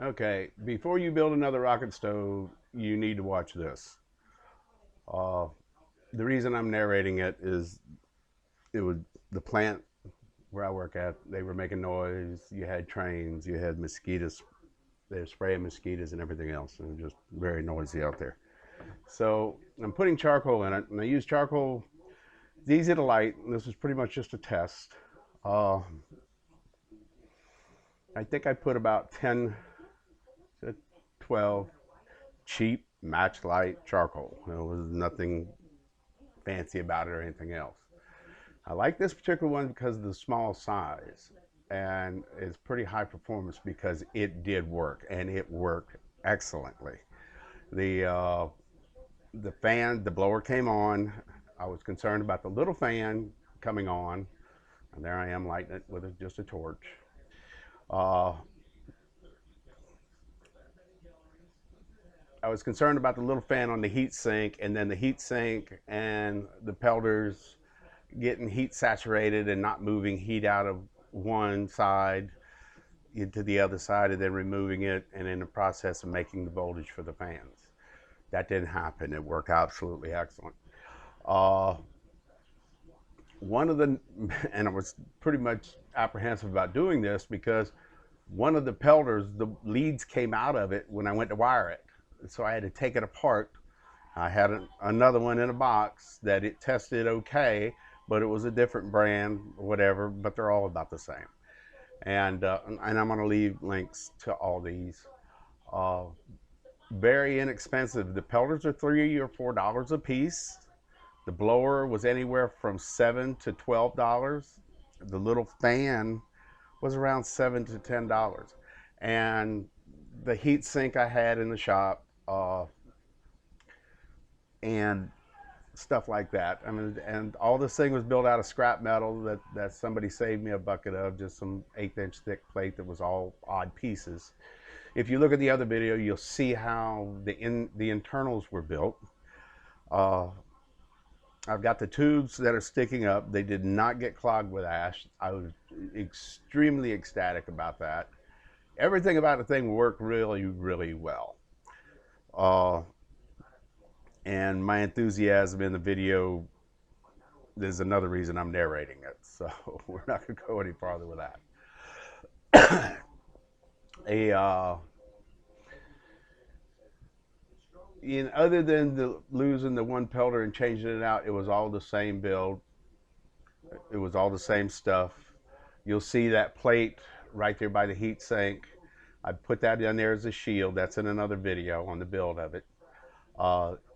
Okay, before you build another rocket stove, you need to watch this. Uh, the reason I'm narrating it is it was the plant where I work at. They were making noise. You had trains. You had mosquitoes. They were spraying mosquitoes and everything else, and it was just very noisy out there. So I'm putting charcoal in it, and I use charcoal. It's easy to light. And this was pretty much just a test. Uh, I think I put about 10 to 12 cheap match light charcoal. There was nothing fancy about it or anything else. I like this particular one because of the small size, and it's pretty high performance because it did work, and it worked excellently. The uh, the fan, the blower came on. I was concerned about the little fan coming on, and there I am lighting it with just a torch. Uh, I was concerned about the little fan on the heat sink, and then the heat sink and the pelters getting heat saturated and not moving heat out of one side into the other side and then removing it, and in the process of making the voltage for the fans. That didn't happen. It worked absolutely excellent. Uh, one of the, and I was pretty much apprehensive about doing this because one of the pelters, the leads came out of it when I went to wire it. So I had to take it apart. I had another one in a box that it tested okay, but it was a different brand or whatever, but they're all about the same. And I'm going to leave links to all these. Uh, Very inexpensive. The pelters are $3 or $4 a piece. The blower was anywhere from $7 to $12. The little fan was around $7 to $10, and the heat sink I had in the shop, and stuff like that. I mean, and all this thing was built out of scrap metal that somebody saved me a bucket of, just some 1/8 inch thick plate that was all odd pieces. If you look at the other video, you'll see how the internals were built. Uh, I've got the tubes that are sticking up. They did not get clogged with ash. I was extremely ecstatic about that. Everything about the thing worked really, really well. Uh, and my enthusiasm in the video, there's another reason I'm narrating it. So we're not going to go any farther with that. Other than losing the one pelter and changing it out, it was all the same build. It was all the same stuff. You'll see that plate right there by the heat sink. I put that in there as a shield. That's in another video on the build of it.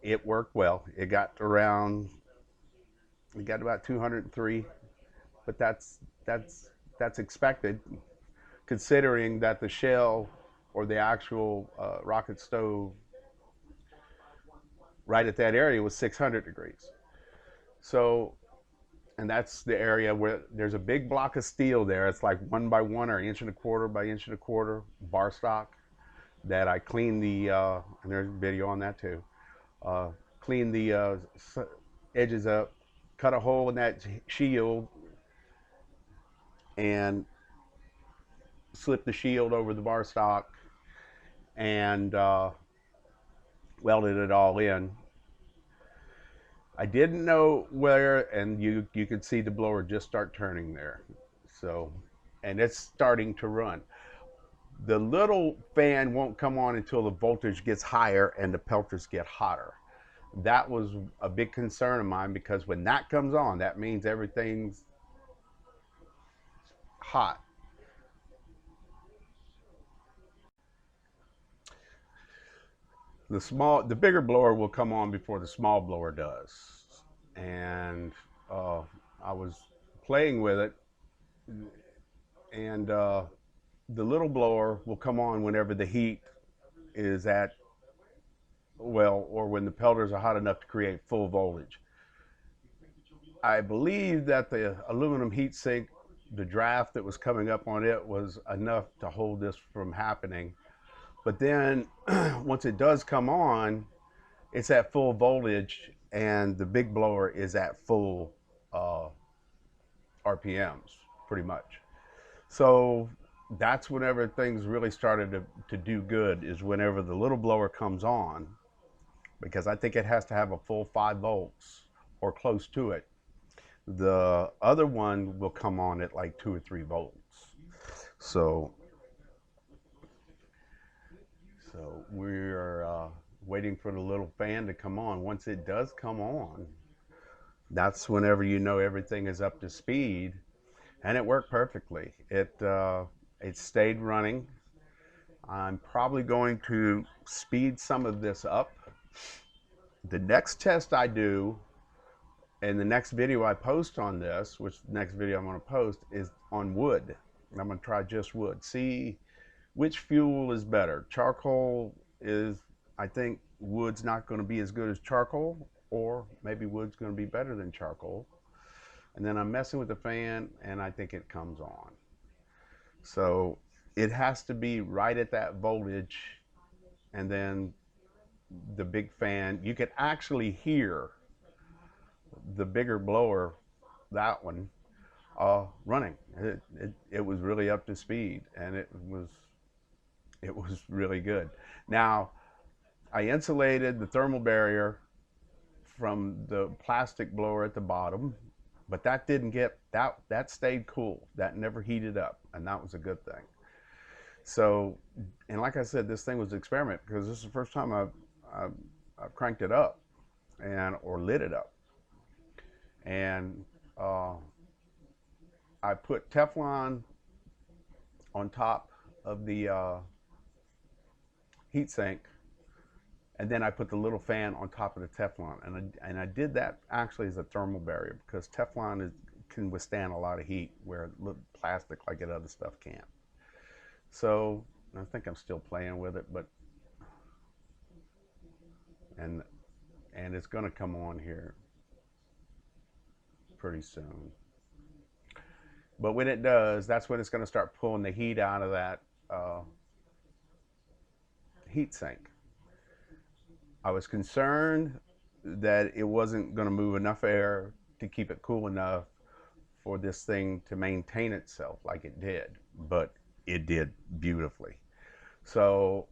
It worked well. It got about 203, but that's expected, considering that the shell or the actual rocket stove right at that area was 600 degrees. So, and that's the area where there's a big block of steel there. It's like 1x1 or 1.25 by 1.25 bar stock that I cleaned and there's a video on that too. Clean the edges up, cut a hole in that shield, and slip the shield over the bar stock, and welded it all in. I didn't know where, and you could see the blower just start turning there. So, and it's starting to run. The little fan won't come on until the voltage gets higher and the pelters get hotter. That was a big concern of mine, because when that comes on, that means everything's hot. The bigger blower will come on before the small blower does. And I was playing with it, and the little blower will come on whenever the heat is at, well, or when the pelters are hot enough to create full voltage. I believe that the aluminum heat sink the draft that was coming up on it was enough to hold this from happening. But then once it does come on, it's at full voltage, and the big blower is at full uh, RPMs, pretty much. So that's whenever things really started to do good, is whenever the little blower comes on, because I think it has to have a full 5 volts or close to it. The other one will come on at like 2 or 3 volts. So, so we're waiting for the little fan to come on. Once it does come on, that's whenever you know everything is up to speed, and it worked perfectly. It stayed running. I'm probably going to speed some of this up. The next test I do, and the next video I post on this, which the next video I'm going to post, is on wood. And I'm going to try just wood. See which fuel is better. Charcoal is, I think wood's not going to be as good as charcoal, or maybe wood's going to be better than charcoal. And then I'm messing with the fan, and I think it comes on. So it has to be right at that voltage, and then the big fan, you can actually hear the bigger blower, that one, running. It was really up to speed, and it was really good. Now, I insulated the thermal barrier from the plastic blower at the bottom, but that didn't get, that stayed cool. That never heated up, and that was a good thing. So, and like I said, this thing was an experiment, because this is the first time I've cranked it up or lit it up. And I put Teflon on top of the heat sink, and then I put the little fan on top of the Teflon, and I did that actually as a thermal barrier, because Teflon can withstand a lot of heat where plastic like that other stuff can't. So I think I'm still playing with it, but and it's going to come on here pretty soon. But when it does, that's when it's going to start pulling the heat out of that heat sink. I was concerned that it wasn't going to move enough air to keep it cool enough for this thing to maintain itself like it did, but it did beautifully. So,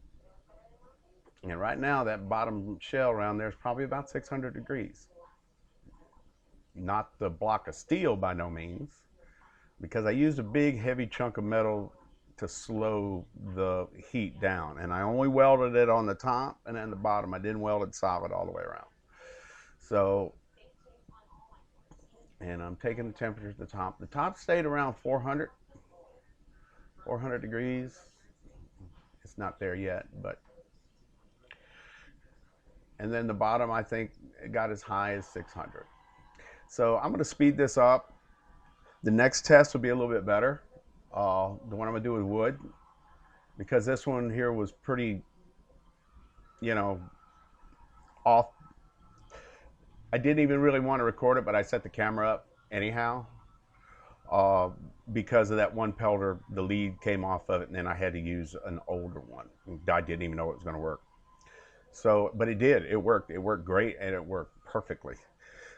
and right now that bottom shell around there is probably about 600 degrees. Not the block of steel by no means, because I used a big heavy chunk of metal to slow the heat down, and I only welded it on the top and then the bottom. I didn't weld it solid all the way around. So, and I'm taking the temperature at the top. The top stayed around 400 degrees. It's not there yet, but, and then the bottom, I think it got as high as 600. So I'm going to speed this up. The next test will be a little bit better. The one I'm going to do with wood, because this one here was pretty, off. I didn't even really want to record it, but I set the camera up anyhow, because of that one pelter. The lead came off of it, and then I had to use an older one. I didn't even know it was going to work. So, but it did. It worked. It worked great, and it worked perfectly.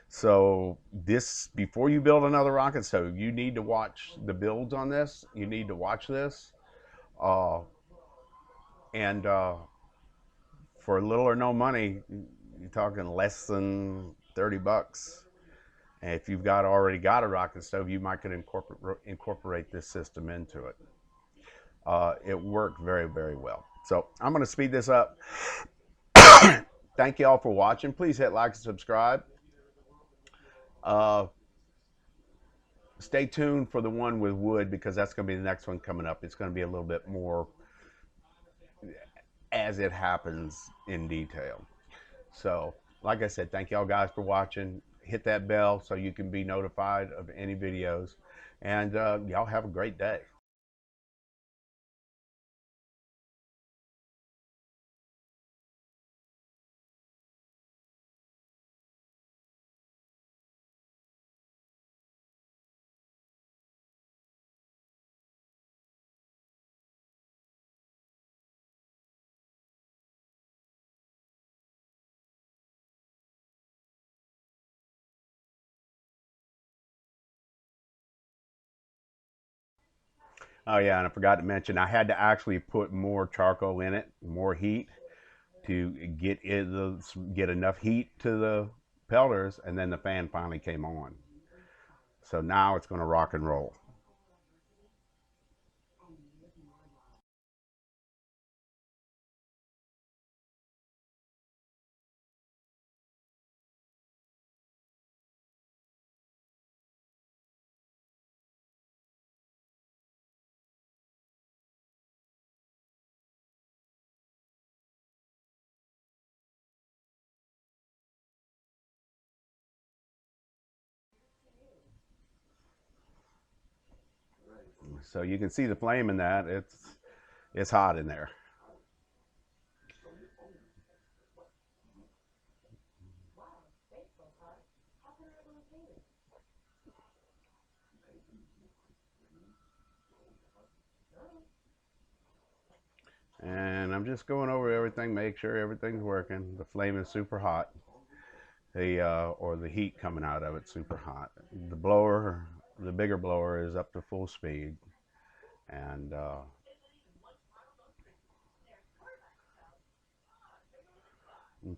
So this, before you build another rocket stove, you need to watch the builds on this. You need to watch this. And for little or no money, you're talking less than 30 bucks. And if you've already got a rocket stove, you might could incorporate this system into it. It worked very, very well. So I'm going to speed this up. Thank you all for watching. Please hit like and subscribe. Stay tuned for the one with wood, because that's going to be the next one coming up. It's going to be a little bit more as it happens in detail. So, like I said, thank y'all guys for watching. Hit that bell so you can be notified of any videos. And y'all have a great day. Oh yeah, and I forgot to mention I had to actually put more charcoal in it, more heat to get enough heat to the pelters, and then the fan finally came on. So now it's going to rock and roll. So you can see the flame in that. It's hot in there. And I'm just going over everything, make sure everything's working. The flame is super hot. The heat coming out of it super hot. The blower, the bigger blower, is up to full speed, and I'm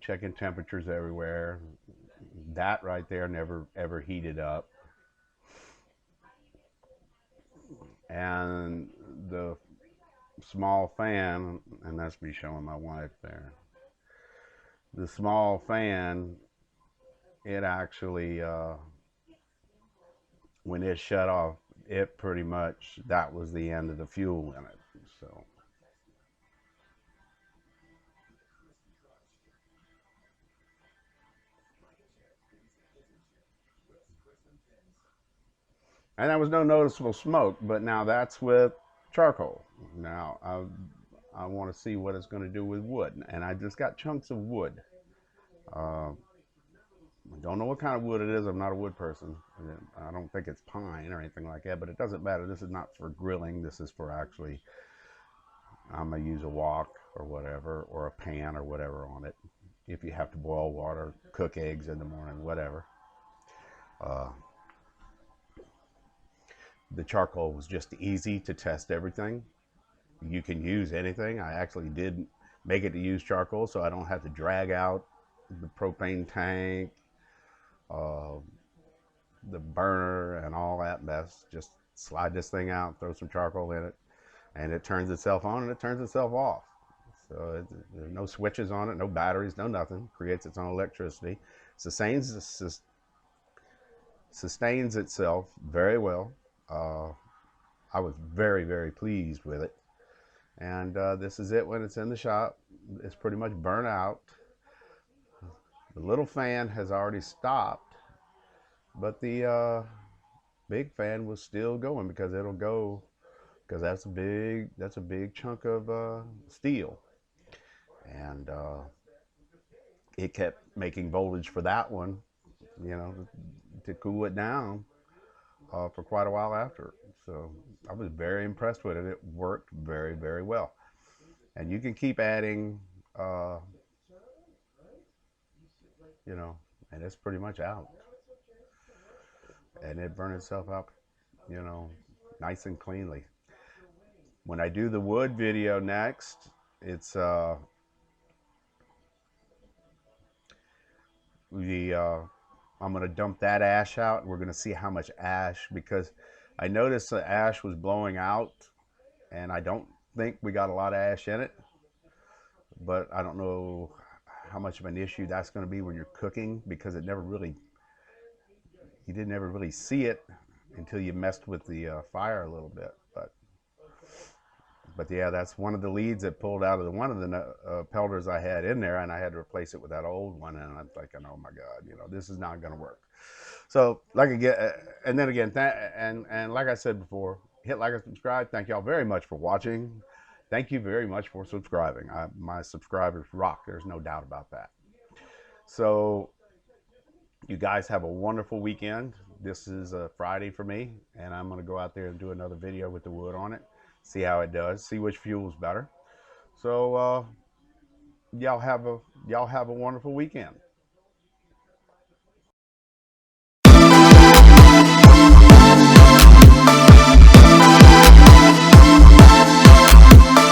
checking temperatures everywhere. That right there never ever heated up, and the small fan, and that's me showing my wife there. The small fan, it actually when it shut off, it pretty much that was the end of the fuel in it. So, and there was no noticeable smoke, but now that's with charcoal. Now I want to see what it's going to do with wood, and I just got chunks of wood. Uh, I don't know what kind of wood it is. I'm not a wood person. I don't think it's pine or anything like that, but it doesn't matter. This is not for grilling. This is for actually, I'm going to use a wok or whatever, or a pan or whatever on it. If you have to boil water, cook eggs in the morning, whatever. Uh, the charcoal was just easy to test everything. You can use anything. I actually did make it to use charcoal, so I don't have to drag out the propane tank, uh, the burner, and all that mess. Just slide this thing out, throw some charcoal in it, and it turns itself on and it turns itself off. So there's no switches on it, no batteries, no nothing. Creates its own electricity. Sustains sustains itself very well. Uh, I was very very pleased with it. And this is it when it's in the shop. It's pretty much burnt out. The little fan has already stopped, but the big fan was still going because it'll go because that's a big chunk of steel, and it kept making voltage for that one, you know, to cool it down for quite a while after. So I was very impressed with it. It worked very very well, and you can keep adding, uh, you know, and it's pretty much out, and it burned itself up, you know, nice and cleanly. When I do the wood video next, it's the I'm gonna dump that ash out. We're gonna see how much ash, because I noticed the ash was blowing out, and I don't think we got a lot of ash in it, but I don't know how much of an issue that's going to be when you're cooking, because it never really, you didn't ever really see it until you messed with the fire a little bit. But yeah, that's one of the leads that pulled out of one of the pelters I had in there, and I had to replace it with that old one. And I'm thinking, oh my God, you know, this is not going to work. So like again, and then again, and like I said before, hit like and subscribe. Thank y'all very much for watching. Thank you very much for subscribing. My subscribers rock. There's no doubt about that. So you guys have a wonderful weekend. This is a Friday for me, and I'm going to go out there and do another video with the wood on it. See how it does. See which fuel's better. So y'all have a wonderful weekend.